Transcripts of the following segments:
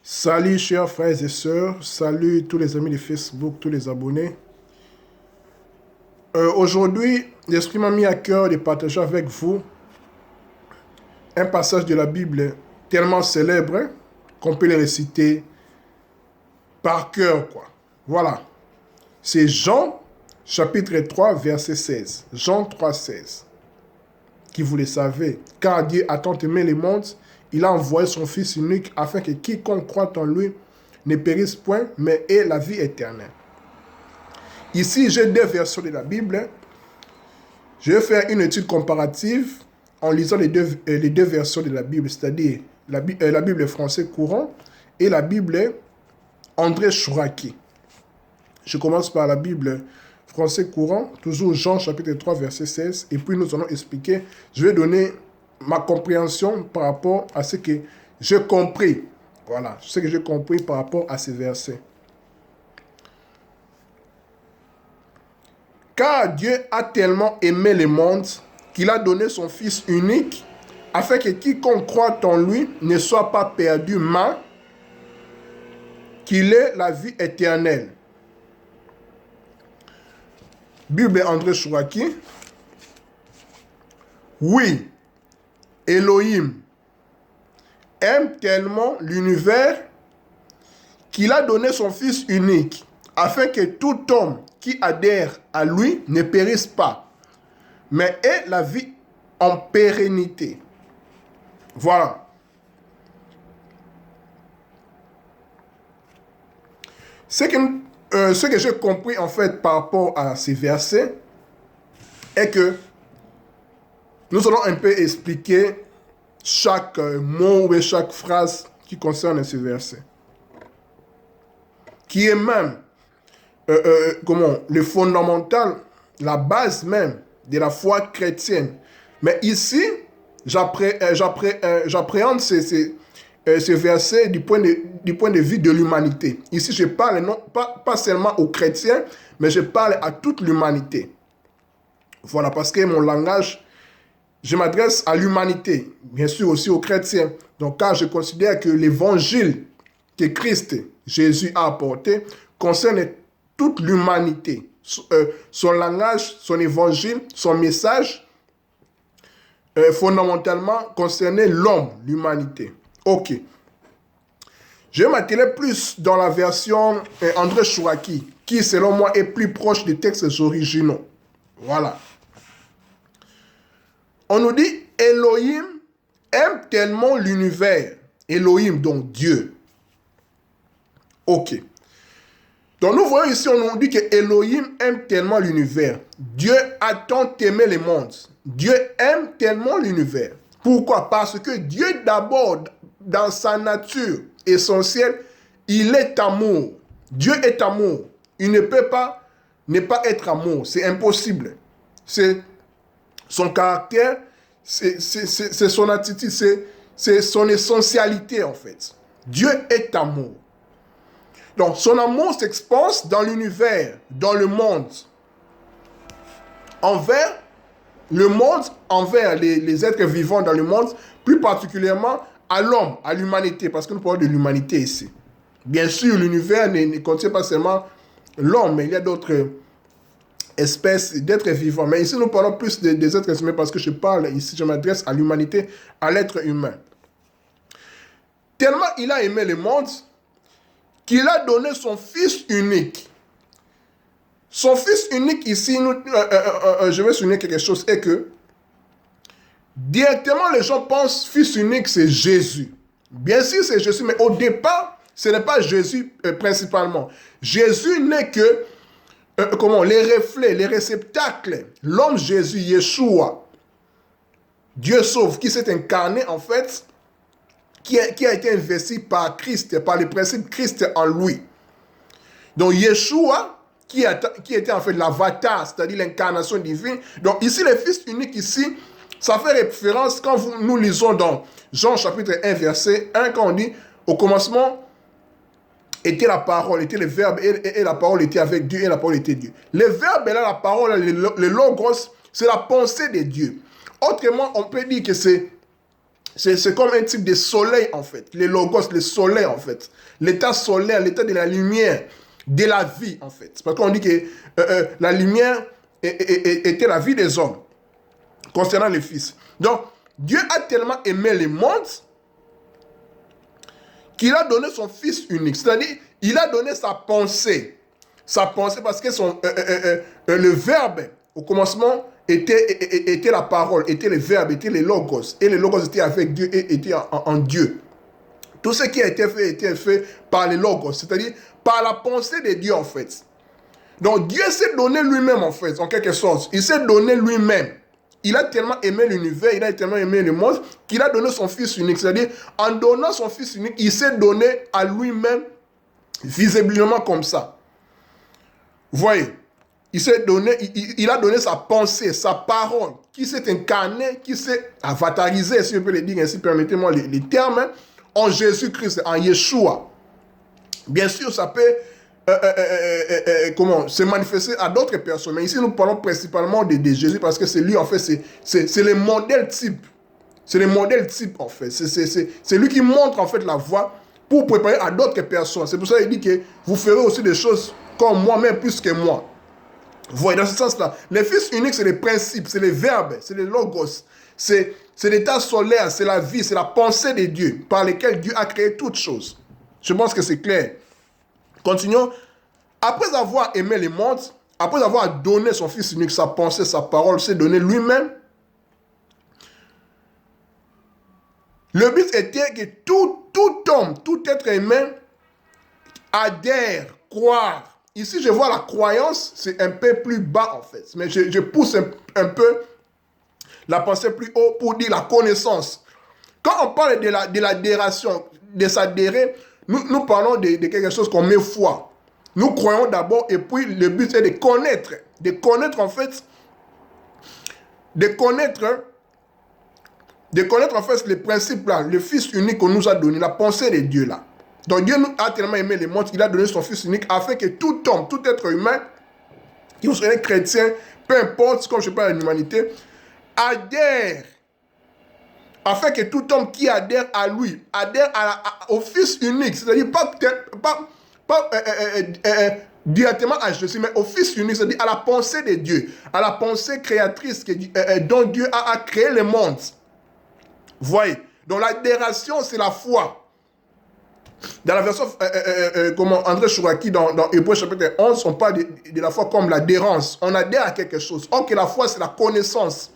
Salut chers frères et sœurs, salut tous les amis de Facebook, tous les abonnés. Aujourd'hui, l'Esprit m'a mis à cœur de partager avec vous un passage de la Bible tellement célèbre qu'on peut le réciter par cœur, quoi. Voilà, c'est Jean chapitre 3 verset 16. Jean 3, 16. Qui vous le savez, car Dieu a tant aimé le monde, il a envoyé son Fils unique afin que quiconque croit en lui ne périsse point, mais ait la vie éternelle. Ici, j'ai deux versions de la Bible. Je vais faire une étude comparative en lisant les deux versions de la Bible, c'est-à-dire la Bible français courant et la Bible André Chouraki. Je commence par la Bible français courant, toujours Jean chapitre 3 verset 16, et puis nous allons expliquer, je vais donner ma compréhension par rapport à ce que j'ai compris. Voilà, ce que j'ai compris par rapport à ces versets. Car Dieu a tellement aimé le monde qu'il a donné son Fils unique afin que quiconque croit en lui ne soit pas perdu, mais qu'il ait la vie éternelle. Bible André Chouraki. Oui, Elohim aime tellement l'univers qu'il a donné son Fils unique afin que tout homme qui adhère à lui ne périsse pas, mais ait la vie en pérennité. Voilà. Ce que j'ai compris en fait par rapport à ces versets est que nous allons un peu expliquer chaque mot ou chaque phrase qui concerne ce verset, qui est même le fondamental, la base même de la foi chrétienne. Mais ici, j'appréhende ce verset du point de vue de l'humanité. Ici, je parle pas seulement aux chrétiens, mais je parle à toute l'humanité. Voilà, parce que mon langage, je m'adresse à l'humanité, bien sûr aussi aux chrétiens. Donc, car je considère que l'évangile que Christ, Jésus, a apporté concerne toute l'humanité. Son langage, son évangile, son message, fondamentalement concernait l'homme, l'humanité. Ok. Je vais m'atteler plus dans la version André Chouraki, qui selon moi est plus proche des textes originaux. Voilà. On nous dit Elohim aime tellement l'univers. Elohim, donc Dieu. Ok. Donc nous voyons ici, on nous dit que Elohim aime tellement l'univers. Dieu a tant aimé le monde. Dieu aime tellement l'univers. Pourquoi? Parce que Dieu d'abord, dans sa nature essentielle, il est amour. Dieu est amour. Il ne peut pas ne pas être amour. C'est impossible. C'est son caractère, c'est son attitude, c'est son essentialité en fait. Dieu est amour. Donc son amour s'expanse dans l'univers, dans le monde. Envers le monde, envers les êtres vivants dans le monde, plus particulièrement à l'homme, à l'humanité, parce que nous parlons de l'humanité ici. Bien sûr, l'univers ne contient pas seulement l'homme, mais il y a d'autres espèces d'êtres vivants. Mais ici, nous parlons plus des êtres humains parce que je parle ici, je m'adresse à l'humanité, à l'être humain. Tellement il a aimé le monde qu'il a donné son Fils unique. Son Fils unique ici, je vais souligner quelque chose, est que directement les gens pensent Fils unique, c'est Jésus. Bien sûr, c'est Jésus, mais au départ, ce n'est pas Jésus principalement. Jésus n'est que les reflets, les réceptacles. L'homme Jésus, Yeshua, Dieu sauve, qui s'est incarné en fait, qui a été investi par Christ, par le principe Christ en lui. Donc Yeshua, qui était en fait l'avatar, c'est-à-dire l'incarnation divine. Donc ici, le Fils unique ici, ça fait référence quand nous lisons dans Jean chapitre 1, verset 1, quand on dit, au commencement, était la parole, était le verbe, et la parole était avec Dieu, et la parole était Dieu. Le verbe est là, la parole, le logos, c'est la pensée de Dieu. Autrement, on peut dire que c'est C'est comme un type de soleil, en fait. Les logos, le soleil, en fait. L'état solaire, l'état de la lumière, de la vie, en fait. Parce qu'on dit que la lumière était la vie des hommes, concernant le Fils. Donc, Dieu a tellement aimé le monde qu'il a donné son Fils unique. C'est-à-dire, il a donné sa pensée. Sa pensée parce que le Verbe, au commencement, était la parole, était le Verbe, était le Logos. Et le Logos était avec Dieu et était en Dieu. Tout ce qui a été fait par le Logos, c'est-à-dire par la pensée de Dieu, en fait. Donc, Dieu s'est donné lui-même, en fait, en quelque sorte. Il s'est donné lui-même. Il a tellement aimé l'univers, il a tellement aimé le monde, qu'il a donné son Fils unique. C'est-à-dire, en donnant son Fils unique, il s'est donné à lui-même, visiblement comme ça. Vous voyez, il a donné sa pensée, sa parole, qui s'est incarné, qui s'est avatarisé, si je peux le dire ainsi, permettez-moi les termes, hein, en Jésus-Christ, en Yeshua. Bien sûr, ça peut se manifester à d'autres personnes, mais ici nous parlons principalement de Jésus parce que c'est lui, en fait, c'est le modèle type. C'est le modèle type, en fait. C'est lui qui montre, en fait, la voie pour préparer à d'autres personnes. C'est pour ça qu'il dit que vous ferez aussi des choses comme moi, même plus que moi. Vous voyez, dans ce sens-là, le Fils unique, c'est les principes, c'est les verbes, c'est les logos, c'est l'état solaire, c'est la vie, c'est la pensée de Dieu, par lesquelles Dieu a créé toutes choses. Je pense que c'est clair. Continuons. Après avoir aimé le monde, après avoir donné son Fils unique, sa pensée, sa parole, s'est donné lui-même, le but était que tout homme, tout être humain adhère, croire. Ici, je vois la croyance, c'est un peu plus bas en fait. Mais je pousse un peu la pensée plus haut pour dire la connaissance. Quand on parle de l'adhération, de s'adhérer, nous parlons de quelque chose qu'on met foi. Nous croyons d'abord et puis le but est de connaître. De connaître en fait, de connaître en fait les principes là, le Fils unique qu'on nous a donné, la pensée de Dieu là. Donc Dieu nous a tellement aimé le monde qu'il a donné son Fils unique afin que tout homme, tout être humain, qui soit un chrétien, peu importe, comme je parle de l'humanité, adhère, afin que tout homme qui adhère à lui, adhère au Fils unique, c'est-à-dire pas directement à Jésus, mais au Fils unique, c'est-à-dire à la pensée de Dieu, à la pensée créatrice dont Dieu a créé le monde. Vous voyez? Donc l'adhération, c'est la foi. Dans la version, comme André Chouraki, dans Hébreux chapitre 11, on parle de la foi comme l'adhérence. On adhère à quelque chose. Or que la foi, c'est la connaissance.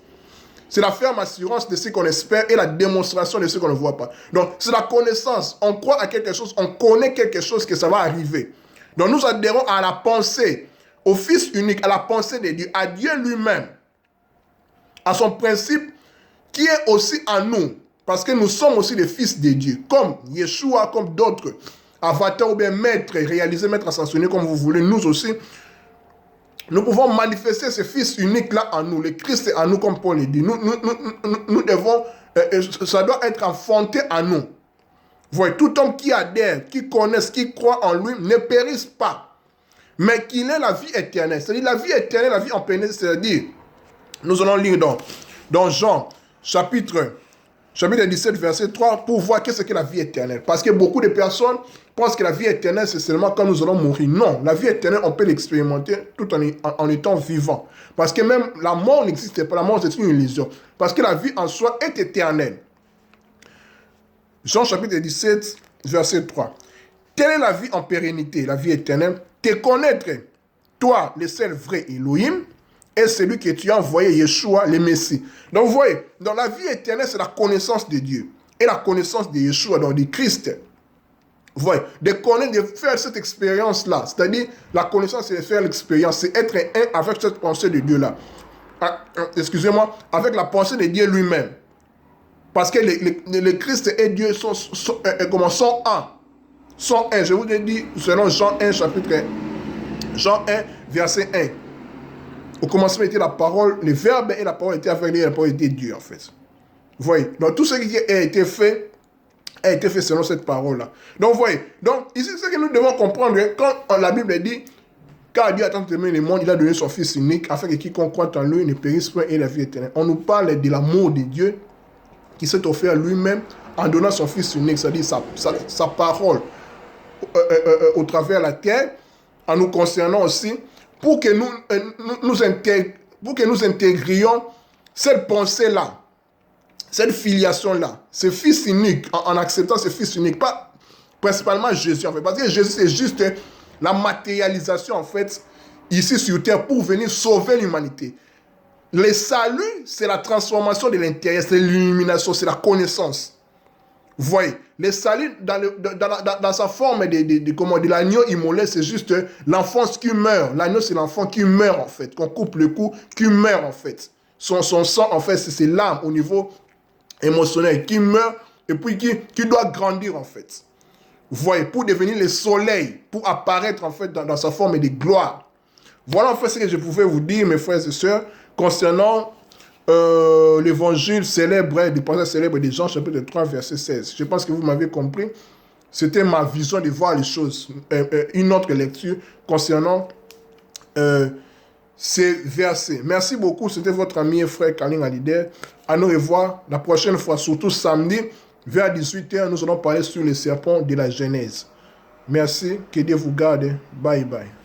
C'est la ferme assurance de ce qu'on espère et la démonstration de ce qu'on ne voit pas. Donc, c'est la connaissance. On croit à quelque chose, on connaît quelque chose que ça va arriver. Donc, nous adhérons à la pensée, au Fils unique, à la pensée de Dieu, à Dieu lui-même, à son principe qui est aussi en nous. Parce que nous sommes aussi les fils de Dieu, comme Yeshua, comme d'autres avatars ou bien maîtres, réalisés, maîtres ascensionnés, comme vous voulez, nous aussi, nous pouvons manifester ce Fils unique-là en nous, le Christ en nous, comme Paul le dit. Nous devons, ça doit être enfanté en nous. Vous voyez, tout homme qui adhère, qui connaisse, qui croit en lui, ne périsse pas, mais qu'il ait la vie éternelle. C'est-à-dire la vie éternelle, la vie en pénètre, c'est-à-dire, nous allons lire dans Jean, chapitre 17, verset 3, pour voir qu'est-ce que la vie éternelle. Parce que beaucoup de personnes pensent que la vie éternelle, c'est seulement quand nous allons mourir. Non, la vie éternelle, on peut l'expérimenter tout en étant vivant. Parce que même la mort n'existe pas. La mort, c'est une illusion. Parce que la vie en soi est éternelle. Jean chapitre 17, verset 3. Telle est la vie en pérennité, la vie éternelle. Te connaître, toi, le seul vrai Elohim, et celui que tu as envoyé, Yeshua, le Messie. Donc vous voyez, dans la vie éternelle, c'est la connaissance de Dieu. Et la connaissance de Yeshua, donc de Christ. Vous voyez, de connaître, de faire cette expérience-là. C'est-à-dire, la connaissance, c'est de faire l'expérience. C'est être un avec cette pensée de Dieu-là. Excusez-moi, avec la pensée de Dieu lui-même. Parce que le Christ et Dieu sont un. Sont un. Je vous ai dit, selon Jean 1, chapitre 1. Jean 1, verset 1. Au commencement était la parole, le verbe et la parole était avec lui, et la parole était Dieu en fait. Vous voyez, donc tout ce qui a été fait selon cette parole-là. Donc vous voyez, donc ici ce que nous devons comprendre, quand la Bible dit, car Dieu a tant aimé le monde, il a donné son Fils unique, afin que quiconque croit en lui ne périsse pas et la vie éternelle. On nous parle de l'amour de Dieu qui s'est offert lui-même en donnant son Fils unique, c'est-à-dire sa parole au travers de la terre, en nous concernant aussi, pour que nous intégrions cette pensée-là, cette filiation-là, ce Fils unique, en acceptant ce Fils unique, pas principalement Jésus, en fait, parce que Jésus, c'est juste la matérialisation, en fait, ici sur terre, pour venir sauver l'humanité. Le salut, c'est la transformation de l'intérieur, c'est l'illumination, c'est la connaissance. Vous voyez, le salut dans sa forme de l'agneau immolé, c'est juste l'enfance qui meurt. L'agneau, c'est l'enfant qui meurt, en fait, qu'on coupe le cou, qui meurt, en fait. Son sang, en fait, c'est l'âme au niveau émotionnel qui meurt et puis qui doit grandir, en fait. Vous voyez, pour devenir le soleil, pour apparaître, en fait, dans sa forme de gloire. Voilà, en fait, ce que je pouvais vous dire, mes frères et sœurs, concernant l'évangile célèbre, du passage célèbre de Jean, chapitre 3, verset 16. Je pense que vous m'avez compris. C'était ma vision de voir les choses. Une autre lecture concernant ces versets. Merci beaucoup. C'était votre ami et frère Kaling Alider. À nous revoir la prochaine fois, surtout samedi, vers 18h, nous allons parler sur les serpents de la Genèse. Merci. Que Dieu vous garde. Bye bye.